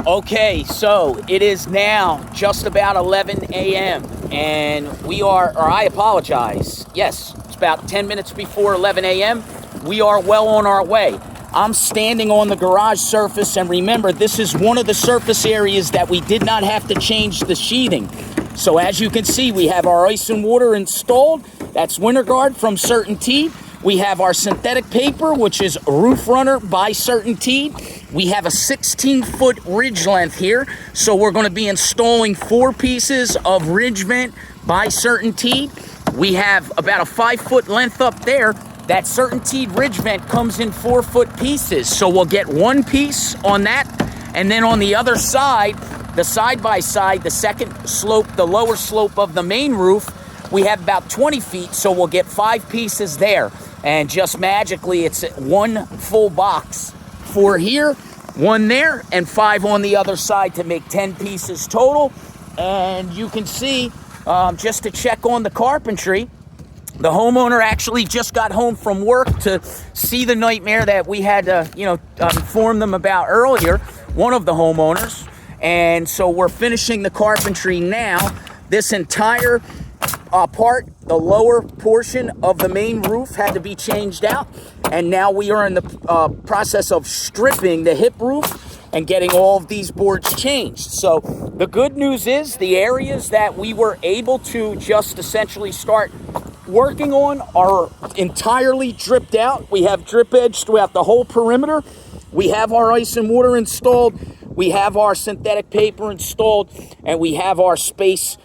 Okay, so it is now just about 11 a.m. and we are, or I apologize. Yes, it's about 10 minutes before 11 a.m. We are well on our way. I'm standing on the garage surface, and remember, this is one of the surface areas that we did not have to change the sheathing. So as you can see, we have our ice and water installed. That's Winter Guard from Certainty. We have our synthetic paper, which is Roof Runner by Certainty. We have a 16-foot ridge length here, so we're going to be installing 4 pieces of ridge vent by Certainty. We have about a 5-foot length up there. That Certainty ridge vent comes in 4-foot pieces, so we'll get 1 piece on that, and then on the other side, the side-by-side, the second slope, the lower slope of the main roof, we have about 20 feet, so we'll get 5 pieces there. And just magically, it's 1 full box. 4 here, 1 there, and 5 on the other side to make 10 pieces total. And you can see, just to check on the carpentry, the homeowner actually just got home from work to see the nightmare that we had to, inform them about earlier, one of the homeowners. And so we're finishing the carpentry now. This entire part, the lower portion of the main roof had to be changed out, and now we are in the process of stripping the hip roof and getting all of these boards changed. So the good news is the areas that we were able to just essentially start working on are entirely dripped out. We have drip edge throughout the whole perimeter. We have our ice and water installed. We have our synthetic paper installed, and we have our space,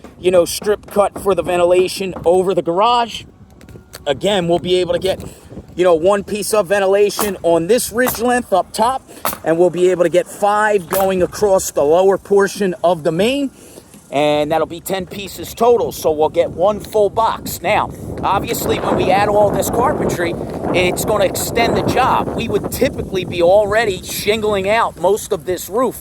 strip cut for the ventilation over the garage. Again, we'll be able to get, 1 piece of ventilation on this ridge length up top, and we'll be able to get 5 going across the lower portion of the main, and that'll be 10 pieces total, so we'll get 1 full box. Now, obviously, when we add all this carpentry, it's going to extend the job. We would typically be already shingling out most of this roof.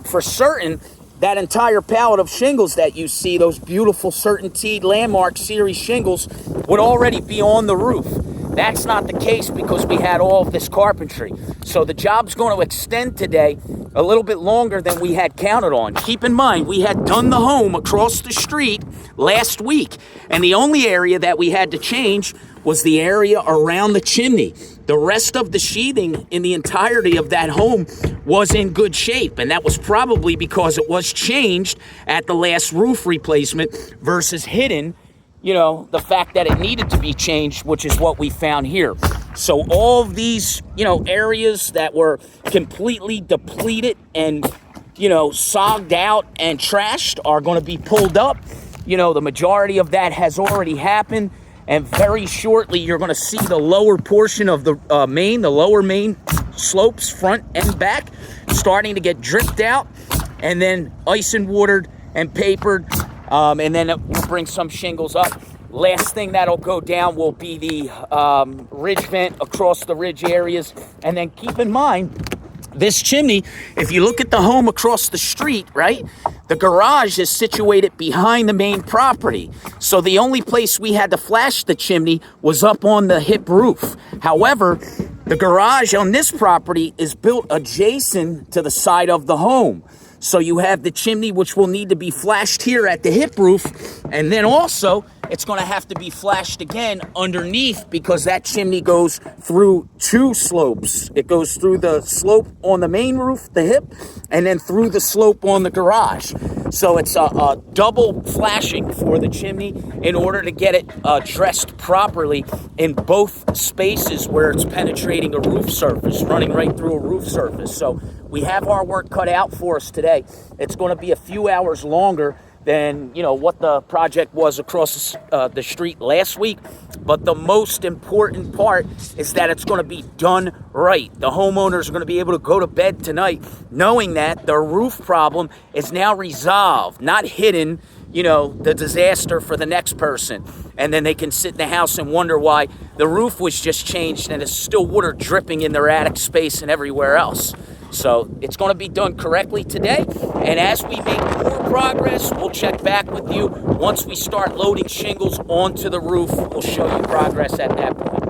For certain, that entire pallet of shingles that you see, those beautiful Certainty Landmark Series shingles, would already be on the roof. That's not the case because we had all of this carpentry. So the job's going to extend today a little bit longer than we had counted on. Keep in mind, we had done the home across the street last week, and the only area that we had to change was the area around the chimney. The rest of the sheathing in the entirety of that home was in good shape, and that was probably because it was changed at the last roof replacement versus hidden, the fact that it needed to be changed, which is what we found here. So all of these, areas that were completely depleted and, sogged out and trashed are going to be pulled up. The majority of that has already happened. And very shortly, you're going to see the lower portion of the the lower main slopes, front and back, starting to get dripped out, and then ice and watered and papered, and then we'll bring some shingles up. Last thing that'll go down will be the ridge vent across the ridge areas. And then keep in mind, this chimney, if you look at the home across the street, right, the garage is situated behind the main property. So the only place we had to flash the chimney was up on the hip roof. However, the garage on this property is built adjacent to the side of the home. So you have the chimney, which will need to be flashed here at the hip roof, and then also it's going to have to be flashed again underneath because that chimney goes through 2 slopes. It goes through the slope on the main roof, the hip, and then through the slope on the garage. So it's a double flashing for the chimney in order to get it dressed properly in both spaces where it's penetrating a roof surface, running right through a roof surface. So we have our work cut out for us today. It's going to be a few hours longer than what the project was across the street last week, but the most important part is that it's going to be done right. The homeowners are going to be able to go to bed tonight knowing that the roof problem is now resolved, not hidden, the disaster for the next person, and then they can sit in the house and wonder why the roof was just changed and it's still water dripping in their attic space and everywhere else. So it's going to be done correctly today, and as we make more progress, we'll check back with you. Once we start loading shingles onto the roof, we'll show you progress at that point.